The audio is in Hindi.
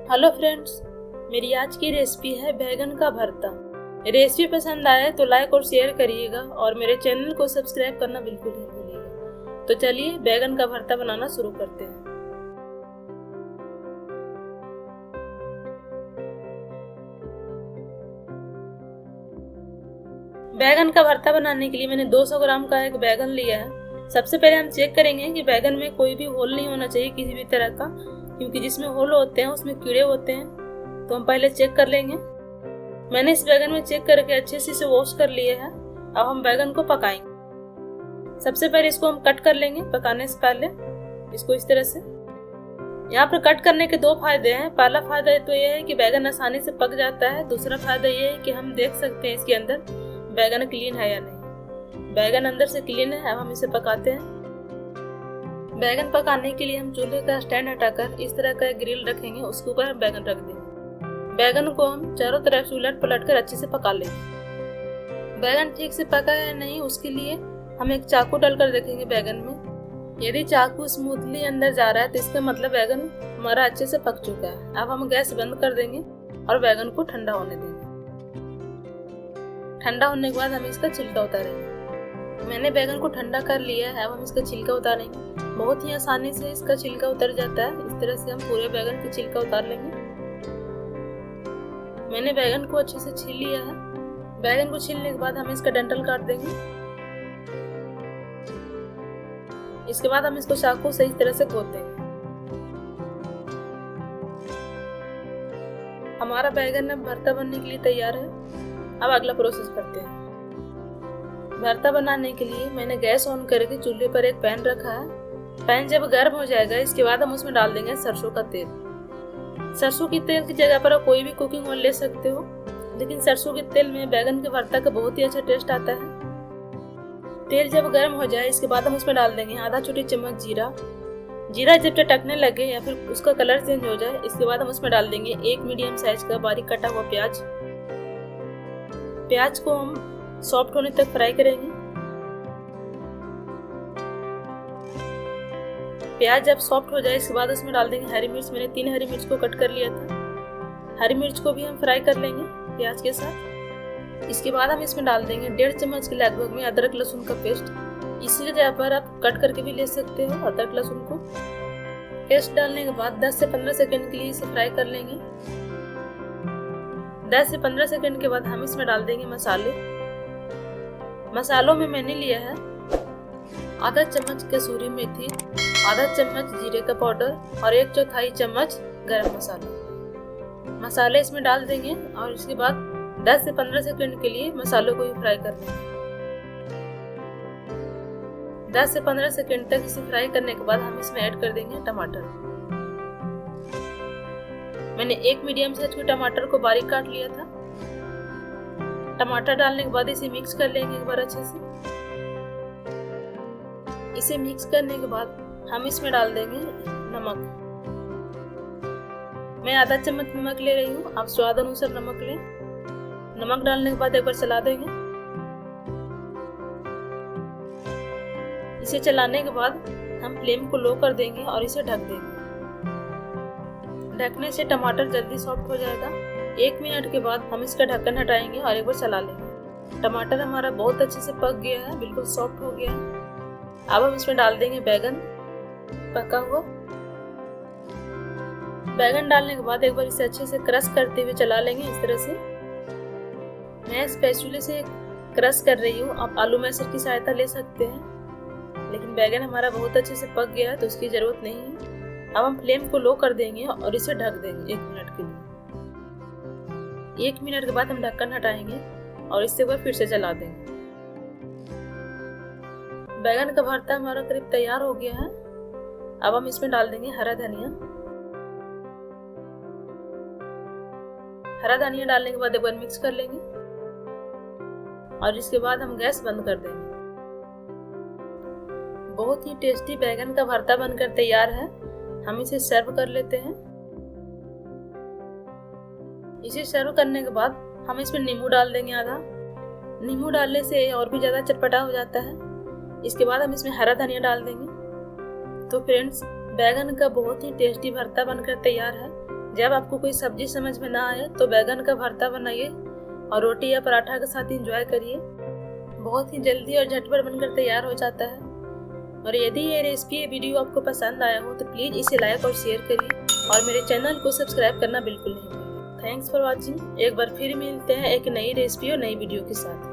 हेलो फ्रेंड्स, मेरी आज की रेसिपी है बैगन का भरता। रेसिपी पसंद आए तो लाइक और शेयर करिएगा और मेरे चैनल को सब्सक्राइब करना बिल्कुल नहीं भूलिएगा। तो चलिए बैगन का भरता बनाना शुरू करते हैं। बैगन का भरता बनाने के लिए मैंने 200 ग्राम का एक बैगन लिया है। सबसे पहले हम चेक करेंगे कि बैगन में कोई भी होल नहीं होना चाहिए किसी भी तरह का, क्योंकि जिसमें होल होते हैं उसमें कीड़े होते हैं। तो हम पहले चेक कर लेंगे। मैंने इस बैगन में चेक करके अच्छे से इसे वॉश कर लिया है। अब हम बैगन को पकाएंगे। सबसे पहले इसको हम कट कर लेंगे। पकाने से पहले इसको इस तरह से। यहाँ पर कट करने के दो फायदे हैं। पहला फायदा तो यह है कि बैगन आसानी से पक जाता है। दूसरा फायदा यह है कि हम देख सकते हैं इसके अंदर बैगन क्लीन है या नहीं। बैगन अंदर से क्लीन है। अब हम इसे पकाते हैं। बैगन पकाने के लिए हम चूल्हे का स्टैंड हटाकर इस तरह का ग्रिल रखेंगे, उसके ऊपर हम बैगन रख देंगे। बैगन को हम चारों तरफ से उलट पलट कर अच्छे से पका लेंगे। बैगन ठीक से पका है नहीं, उसके लिए हम एक चाकू डालकर देखेंगे बैगन में। यदि चाकू स्मूथली अंदर जा रहा है तो इसका मतलब बैगन हमारा अच्छे से पक चुका है। अब हम गैस बंद कर देंगे और बैगन को ठंडा होने देंगे। ठंडा होने के बाद हम इसका छिलका उतारेंगे। मैंने बैगन को ठंडा कर लिया है। अब हम इसका छिलका उतारेंगे। बहुत ही आसानी से इसका छिलका उतर जाता है। इस तरह से हम पूरे बैगन की छिलका उतार लेंगे। मैंने बैगन को अच्छे से छील लिया है। बैगन को छीलने के बाद हम इसका डंठल काट देंगे। इसके बाद हम इसको चाकू से इस तरह से खोद देंगे। हमारा बैगन अब भरता बनने के लिए तैयार है। अब अगला प्रोसेस करते हैं। भरता बनाने के लिए मैंने गैस ऑन करके चूल्हे पर एक पैन रखा है। पैन जब गर्म हो जाएगा इसके बाद हम उसमें डाल देंगे सरसों का तेल। सरसों की तेल की जगह पर कोई भी कुकिंग ऑयल ले सकते हो, लेकिन सरसों के तेल में बैगन के भरता का बहुत ही अच्छा टेस्ट आता है। तेल जब गर्म हो जाए इसके बाद हम उसमें डाल देंगे आधा छोटी चम्मच जीरा। जीरा जब चटकने लगे या फिर उसका कलर चेंज हो जाए इसके बाद हम उसमें डाल देंगे एक मीडियम साइज का बारीक कटा हुआ प्याज। प्याज को हम सॉफ्ट होने तक फ्राई करेंगे। प्याज जब सॉफ्ट हो जाए इसके बाद उसमें डाल देंगे हरी मिर्च। मैंने 3 हरी मिर्च को कट कर लिया था। हरी मिर्च को भी हम फ्राई कर लेंगे प्याज के साथ। इसके बाद हम इसमें डाल देंगे 1.5 चम्मच के लगभग में अदरक लहसुन का पेस्ट। इसी जगह पर आप कट करके भी ले सकते हो अदरक लहसुन को। पेस्ट डालने के बाद 10 से 15 सेकंड के लिए इसे फ्राई कर लेंगे। 10 से 15 सेकंड के बाद हम इसमें डाल देंगे मसाले। मसालों में मैंने लिया है आधा चम्मच कसूरी मेथी, आधा चम्मच जीरे का पाउडर और 1/4 चम्मच गरम मसाला। मसाले इसमें डाल देंगे और इसके बाद 10 से 15 सेकंड के लिए मसालों को भी फ्राई कर लेंगे। 10 से 15 सेकंड तक इसे फ्राई करने के बाद हम इसमें ऐड कर देंगे टमाटर। मैंने एक मीडियम साइज के टमाटर को बारीक काट लिया था। टमाटर डालने के बाद इसे मिक्स कर लेंगे एक बार अच्छे से। इसे मिक्स करने के बाद हम इसमें डाल देंगे नमक। मैं आधा चम्मच नमक ले रही हूँ, आप स्वाद अनुसार नमक लें। नमक डालने के बाद एक बार चला देंगे। इसे चलाने के बाद हम फ्लेम को लो कर देंगे और इसे ढक देंगे। ढकने से टमाटर जल्दी सॉफ्ट हो जाएगा। 1 मिनट के बाद हम इसका ढक्कन हटाएंगे और एक बार चला लेंगे। टमाटर हमारा बहुत अच्छे से पक गया है, बिल्कुल सॉफ्ट हो गया है। अब हम इसमें डाल देंगे बैगन पका हुआ। बैगन डालने के बाद एक बार इसे अच्छे से क्रश करते हुए चला लेंगे इस तरह से। मैं स्पैचुले से क्रश कर रही हूँ, आप आलू मैशर की सहायता ले सकते हैं, लेकिन बैगन हमारा बहुत अच्छे से पक गया है तो उसकी जरूरत नहीं है। अब हम फ्लेम को लो कर देंगे और इसे ढक देंगे 1 मिनट के लिए। 1 मिनट के बाद हम ढक्कन हटाएंगे और इससे एक बार फिर से चला देंगे। बैगन का भरता हमारा करीब तैयार हो गया है। अब हम इसमें डाल देंगे हरा धनिया। हरा धनिया डालने के बाद एक बार मिक्स कर लेंगे और इसके बाद हम गैस बंद कर देंगे। बहुत ही टेस्टी बैगन का भरता बनकर तैयार है। हम इसे सर्व कर लेते हैं। इसे सर्व करने के बाद हम इसमें नींबू डाल देंगे आधा। नींबू डालने से और भी ज्यादा चटपटा हो जाता है। इसके बाद हम इसमें हरा धनिया डाल देंगे। तो फ्रेंड्स, बैगन का बहुत ही टेस्टी भरता बनकर तैयार है। जब आपको कोई सब्जी समझ में ना आए तो बैगन का भरता बनाइए और रोटी या पराठा के साथ एंजॉय करिए। बहुत ही जल्दी और झटपट बनकर तैयार हो जाता है। और यदि ये रेसिपी या वीडियो आपको पसंद आया हो तो प्लीज़ इसे लाइक और शेयर करिए और मेरे चैनल को सब्सक्राइब करना बिल्कुल नहीं भूलिए। Thanks for watching. एक बार फिर मिलते हैं एक नई रेसिपी और नई वीडियो के साथ।